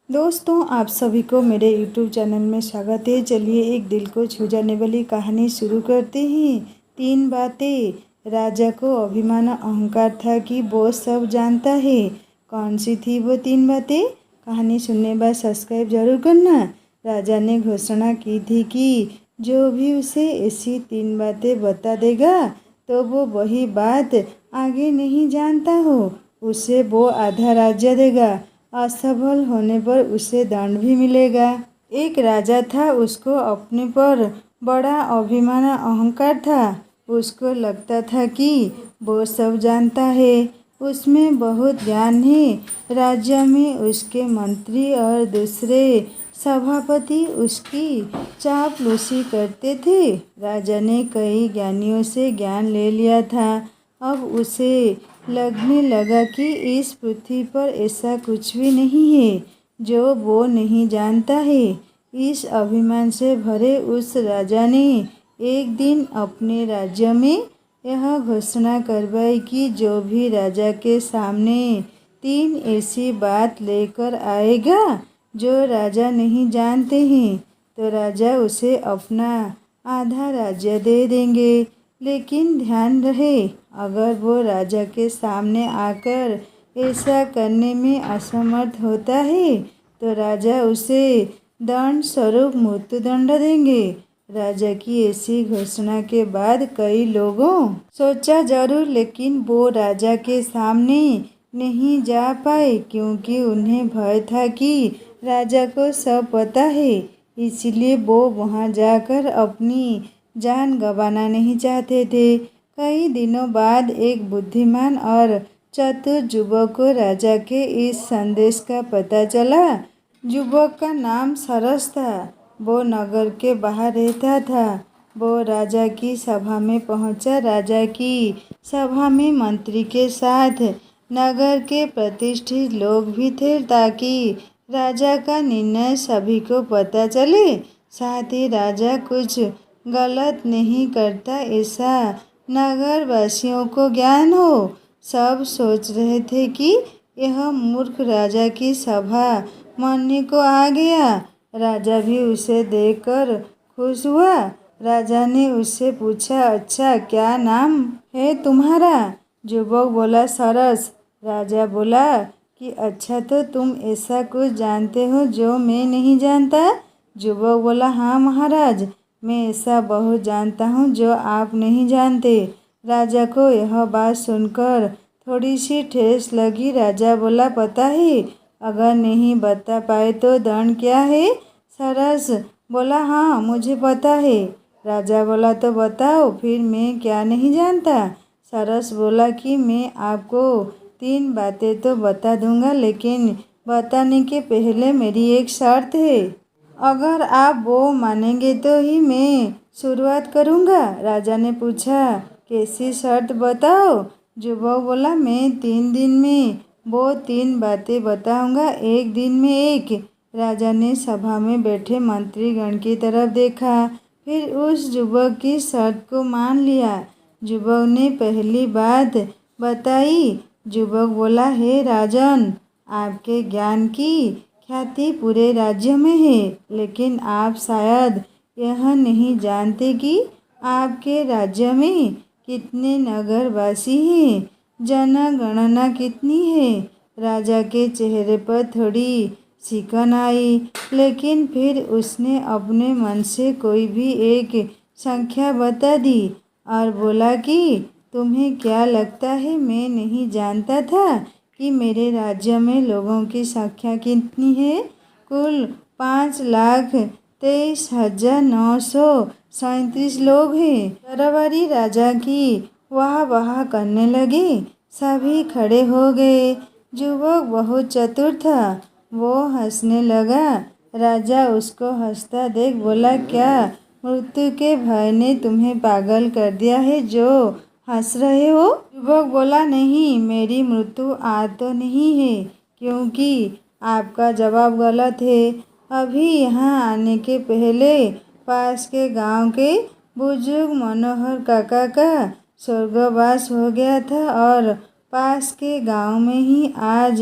दोस्तों, आप सभी को मेरे YouTube चैनल में स्वागत है। चलिए एक दिल को छू जाने वाली कहानी शुरू करते हैं। 3 बातें। राजा को अभिमान अहंकार था कि वो सब जानता है। कौन सी थी वो 3 बातें? कहानी सुनने बाद सब्सक्राइब जरूर करना। राजा ने घोषणा की थी कि जो भी उसे ऐसी 3 बातें बता देगा तो वो वही बात आगे नहीं जानता हो उसे वो आधा राज्य देगा। असफल होने पर उसे दंड भी मिलेगा। एक राजा था, उसको अपने पर बड़ा अभिमान अहंकार था। उसको लगता था कि वो सब जानता है, उसमें बहुत ज्ञान है। राज्य में उसके मंत्री और दूसरे सभापति उसकी चापलूसी करते थे। राजा ने कई ज्ञानियों से ज्ञान ले लिया था। अब उसे लगने लगा कि इस पृथ्वी पर ऐसा कुछ भी नहीं है जो वो नहीं जानता है। इस अभिमान से भरे उस राजा ने एक दिन अपने राज्य में यह घोषणा करवाई कि जो भी राजा के सामने 3 ऐसी बात लेकर आएगा जो राजा नहीं जानते हैं तो राजा उसे अपना आधा राज्य दे देंगे। लेकिन ध्यान रहे, अगर वो राजा के सामने आकर ऐसा करने में असमर्थ होता है तो राजा उसे दंड स्वरूप मृत्युदंड देंगे। राजा की ऐसी घोषणा के बाद कई लोगों सोचा जरूर, लेकिन वो राजा के सामने नहीं जा पाए क्योंकि उन्हें भय था कि राजा को सब पता है। इसलिए वो वहां जाकर अपनी जान गंवाना नहीं चाहते थे। कई दिनों बाद एक बुद्धिमान और चतुर युवक को राजा के इस संदेश का पता चला। युवक का नाम सरस था। वो नगर के बाहर रहता था। वो राजा की सभा में पहुंचा। राजा की सभा में मंत्री के साथ नगर के प्रतिष्ठित लोग भी थे ताकि राजा का निर्णय सभी को पता चले। साथ ही राजा कुछ गलत नहीं करता ऐसा नगर वासियों को ज्ञान हो। सब सोच रहे थे कि यह मूर्ख राजा की सभा मानने को आ गया। राजा भी उसे देखकर खुश हुआ। राजा ने उससे पूछा, अच्छा क्या नाम है तुम्हारा? युवक बोला, सरस। राजा बोला कि अच्छा, तो तुम ऐसा कुछ जानते हो जो मैं नहीं जानता? युवक बोला, हाँ महाराज, मैं ऐसा बहुत जानता हूँ जो आप नहीं जानते। राजा को यह बात सुनकर थोड़ी सी ठेस लगी। राजा बोला, पता है, अगर नहीं बता पाए तो दंड क्या है? सरस बोला, हाँ मुझे पता है। राजा बोला, तो बताओ फिर मैं क्या नहीं जानता? सरस बोला कि मैं आपको 3 बातें तो बता दूंगा, लेकिन बताने के पहले मेरी एक शर्त है। अगर आप वो मानेंगे तो ही मैं शुरुआत करूंगा। राजा ने पूछा, कैसी शर्त बताओ? युवक बोला, मैं 3 दिन में वो 3 बातें बताऊंगा, एक दिन में एक। राजा ने सभा में बैठे मंत्रीगण की तरफ देखा, फिर उस युवक की शर्त को मान लिया। युवक ने पहली बात बताई। युवक बोला, हे राजन, आपके ज्ञान की ख्याति पूरे राज्य में है, लेकिन आप शायद यह नहीं जानते कि आपके राज्य में कितने नगरवासी हैं, जनगणना कितनी है। राजा के चेहरे पर थोड़ी सिकन आई, लेकिन फिर उसने अपने मन से कोई भी एक संख्या बता दी और बोला कि तुम्हें क्या लगता है, मैं नहीं जानता था कि मेरे राज्य में लोगों की संख्या कितनी है? कुल 5,23,937 लोग हैं। दरबारी राजा की वाह वाह करने लगे। सभी खड़े हो गए। युवक बहुत चतुर था, वो हंसने लगा। राजा उसको हंसता देख बोला, क्या मृत्यु के भय ने तुम्हें पागल कर दिया है जो हंस रहे हो? युवक बोला, नहीं, मेरी मृत्यु आज तो नहीं है, क्योंकि आपका जवाब गलत है। अभी यहाँ आने के पहले पास के गांव के बुजुर्ग मनोहर काका का स्वर्गवास हो गया था और पास के गांव में ही आज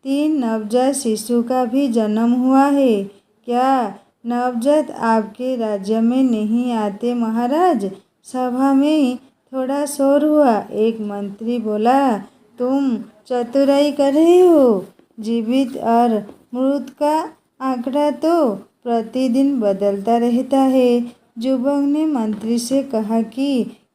3 नवजात शिशु का भी जन्म हुआ है। क्या नवजात आपके राज्य में नहीं आते महाराज? सभा में थोड़ा शोर हुआ। एक मंत्री बोला, तुम चतुराई कर रहे हो। जीवित और मृत का आंकड़ा तो प्रतिदिन बदलता रहता है। युवक ने मंत्री से कहा कि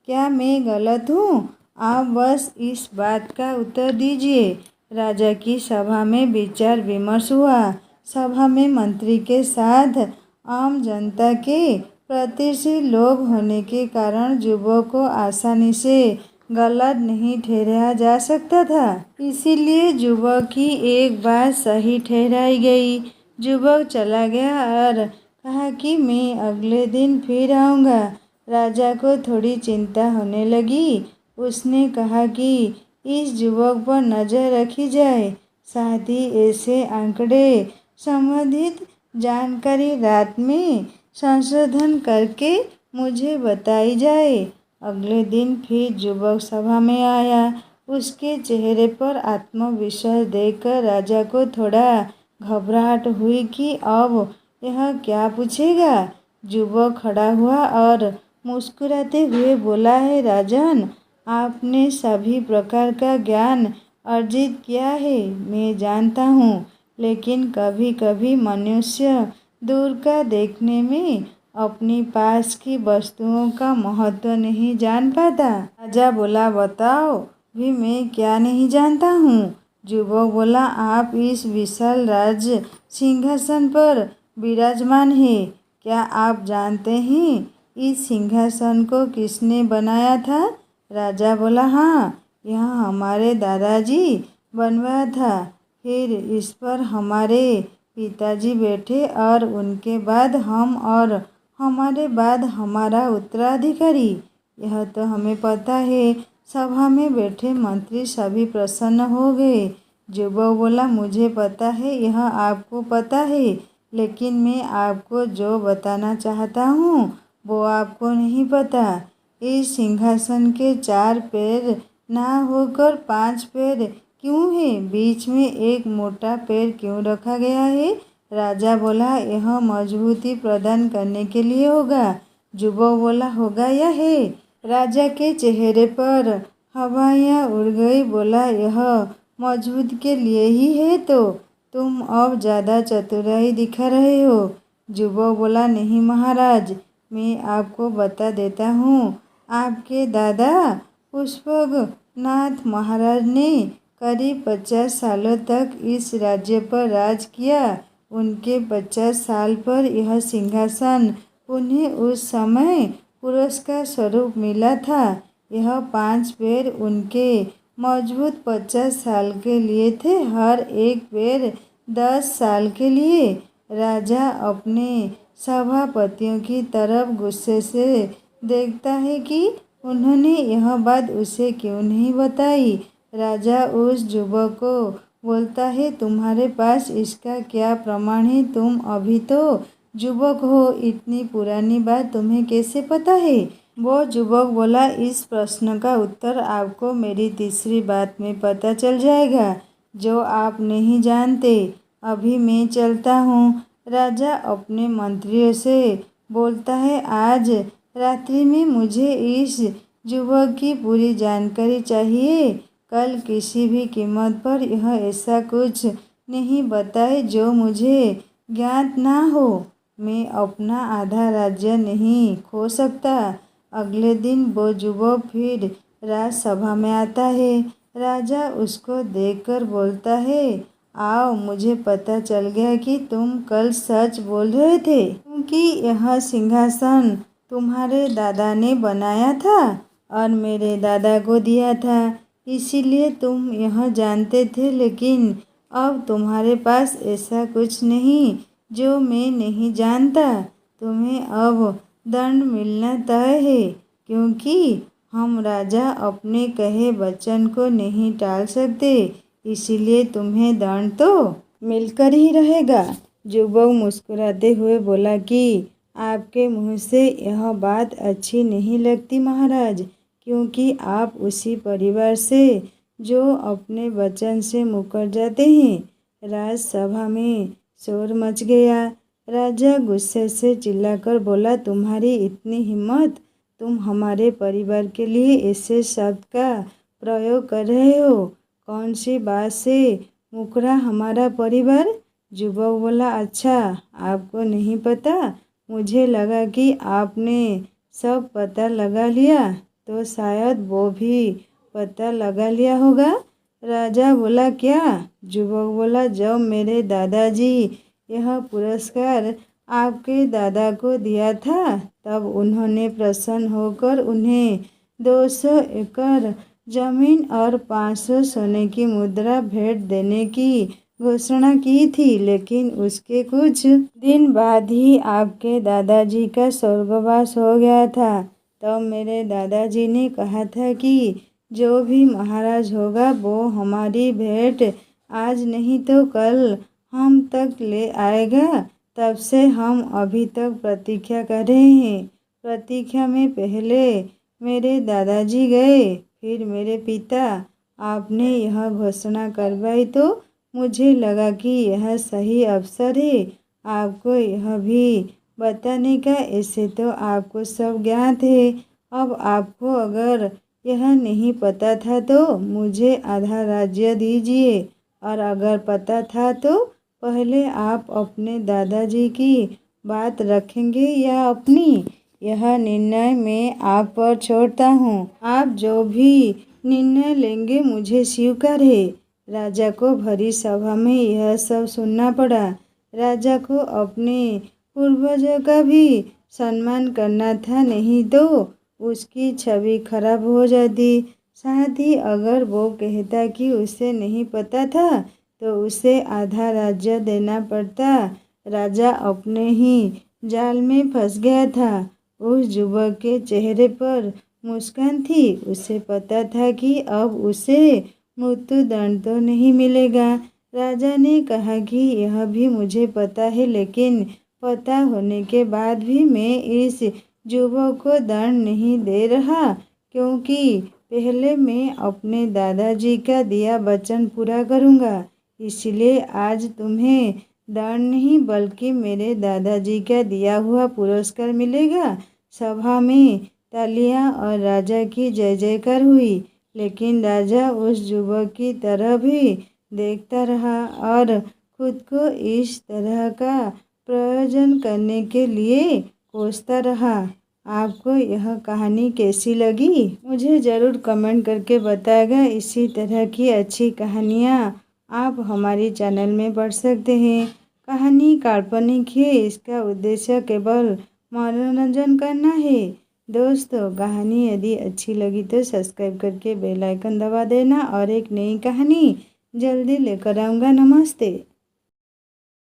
क्या मैं गलत हूँ? आप बस इस बात का उत्तर दीजिए। राजा की सभा में विचार विमर्श हुआ। सभा में मंत्री के साथ आम जनता के प्रतिशील लोग होने के कारण युवक को आसानी से गलत नहीं ठहराया जा सकता था। इसीलिए युवक की एक बात सही ठहराई गई। युवक चला गया और कहा कि मैं अगले दिन फिर आऊँगा। राजा को थोड़ी चिंता होने लगी। उसने कहा कि इस युवक पर नज़र रखी जाए। साथ ही ऐसे आंकड़े संबंधित जानकारी रात में संशोधन करके मुझे बताई जाए। अगले दिन फिर युवक सभा में आया। उसके चेहरे पर आत्मविश्वास देखकर राजा को थोड़ा घबराहट हुई कि अब यह क्या पूछेगा। युवक खड़ा हुआ और मुस्कुराते हुए बोला है, राजन, आपने सभी प्रकार का ज्ञान अर्जित किया है, मैं जानता हूँ, लेकिन कभी कभी मनुष्य दूर का देखने में अपनी पास की वस्तुओं का महत्व नहीं जान पाता। राजा बोला, बताओ भी मैं क्या नहीं जानता हूँ। युवक बोला, आप इस विशाल राज सिंहासन पर विराजमान हैं। क्या आप जानते हैं इस सिंहासन को किसने बनाया था? राजा बोला, हाँ, यह हमारे दादाजी बनवाया था। फिर इस पर हमारे पिताजी बैठे और उनके बाद हम और हमारे बाद हमारा उत्तराधिकारी। यह तो हमें पता है। सभा में बैठे मंत्री सभी प्रसन्न हो गए। युवक बोला, मुझे पता है, यह आपको पता है, लेकिन मैं आपको जो बताना चाहता हूँ वो आपको नहीं पता। इस सिंहासन के 4 पैर ना होकर 5 पैर क्यों है? बीच में एक मोटा पैर क्यों रखा गया है? राजा बोला, यह मजबूती प्रदान करने के लिए होगा। युवक बोला, होगा या है? राजा के चेहरे पर हवाइयाँ उड़ गई। बोला, यह मजबूत के लिए ही है। तो तुम अब ज़्यादा चतुराई दिखा रहे हो। युवक बोला, नहीं महाराज, मैं आपको बता देता हूँ। आपके दादा पुष्पनाथ महाराज ने करीब 50 सालों तक इस राज्य पर राज किया। उनके 50 साल पर यह सिंहासन उन्हें उस समय पुरस्कार स्वरूप मिला था। यह 5 पैर उनके मजबूत 50 साल के लिए थे, हर एक पैर 10 साल के लिए। राजा अपने सभापतियों की तरफ गुस्से से देखता है कि उन्होंने यह बात उसे क्यों नहीं बताई। राजा उस युवक को बोलता है, तुम्हारे पास इसका क्या प्रमाण है? तुम अभी तो युवक हो, इतनी पुरानी बात तुम्हें कैसे पता है? वो युवक बोला, इस प्रश्न का उत्तर आपको मेरी तीसरी बात में पता चल जाएगा, जो आप नहीं जानते। अभी मैं चलता हूँ। राजा अपने मंत्रियों से बोलता है, आज रात्रि में मुझे इस युवक की पूरी जानकारी चाहिए। कल किसी भी कीमत पर यह ऐसा कुछ नहीं बताए जो मुझे ज्ञात ना हो। मैं अपना आधा राज्य नहीं खो सकता। अगले दिन वो युवक फिर राजसभा में आता है। राजा उसको देखकर बोलता है, आओ, मुझे पता चल गया कि तुम कल सच बोल रहे थे, क्योंकि यह सिंहासन तुम्हारे दादा ने बनाया था और मेरे दादा को दिया था, इसीलिए तुम यह जानते थे। लेकिन अब तुम्हारे पास ऐसा कुछ नहीं जो मैं नहीं जानता। तुम्हें अब दंड मिलना तय है, क्योंकि हम राजा अपने कहे वचन को नहीं टाल सकते, इसीलिए तुम्हें दंड तो मिलकर ही रहेगा। युवक मुस्कुराते हुए बोला कि आपके मुँह से यह बात अच्छी नहीं लगती महाराज, क्योंकि आप उसी परिवार से जो अपने वचन से मुकर जाते हैं। राजसभा में शोर मच गया। राजा गुस्से से चिल्लाकर बोला, तुम्हारी इतनी हिम्मत, तुम हमारे परिवार के लिए ऐसे शब्द का प्रयोग कर रहे हो? कौन सी बात से मुकरा हमारा परिवार? युवक बोला, अच्छा आपको नहीं पता? मुझे लगा कि आपने सब पता लगा लिया, तो शायद वो भी पता लगा लिया होगा। राजा बोला, क्या? युवक बोला, जब मेरे दादाजी यह पुरस्कार आपके दादा को दिया था, तब उन्होंने प्रसन्न होकर उन्हें 200 एकड़ जमीन और 500 सोने की मुद्रा भेंट देने की घोषणा की थी। लेकिन उसके कुछ दिन बाद ही आपके दादाजी का स्वर्गवास हो गया था। तब मेरे दादाजी ने कहा था कि जो भी महाराज होगा वो हमारी भेंट आज नहीं तो कल हम तक ले आएगा। तब से हम अभी तक प्रतीक्षा कर रहे हैं। प्रतीक्षा में पहले मेरे दादाजी गए, फिर मेरे पिता। आपने यह घोषणा करवाई तो मुझे लगा कि यह सही अवसर है आपको यह भी बताने का। ऐसे तो आपको सब ज्ञात है। अब आपको अगर यह नहीं पता था तो मुझे आधा राज्य दीजिए, और अगर पता था तो पहले आप अपने दादाजी की बात रखेंगे या अपनी? यह निर्णय मैं आप पर छोड़ता हूँ। आप जो भी निर्णय लेंगे मुझे स्वीकार है। राजा को भरी सभा में यह सब सुनना पड़ा। राजा को अपने पूर्वजों का भी सम्मान करना था, नहीं तो उसकी छवि खराब हो जाती। साथ ही अगर वो कहता कि उसे नहीं पता था तो उसे आधा राज्य देना पड़ता। राजा अपने ही जाल में फंस गया था। उस युवक के चेहरे पर मुस्कान थी। उसे पता था कि अब उसे मृत्युदंड तो नहीं मिलेगा। राजा ने कहा कि यह भी मुझे पता है, लेकिन पता होने के बाद भी मैं इस युवक को दंड नहीं दे रहा, क्योंकि पहले मैं अपने दादाजी का दिया वचन पूरा करूँगा। इसलिए आज तुम्हें दंड नहीं बल्कि मेरे दादाजी का दिया हुआ पुरस्कार मिलेगा। सभा में तालियां और राजा की जय जयकार हुई, लेकिन राजा उस युवक की तरह भी देखता रहा और खुद को इस तरह का प्रयोजन करने के लिए कोसता रहा। आपको यह कहानी कैसी लगी मुझे ज़रूर कमेंट करके बताएगा। इसी तरह की अच्छी कहानियाँ आप हमारी चैनल में पढ़ सकते हैं। कहानी काल्पनिक है, इसका उद्देश्य केवल मनोरंजन करना है। दोस्तों, कहानी यदि अच्छी लगी तो सब्सक्राइब करके बेल आइकन दबा देना, और एक नई कहानी जल्दी लेकर आऊँगा। नमस्ते।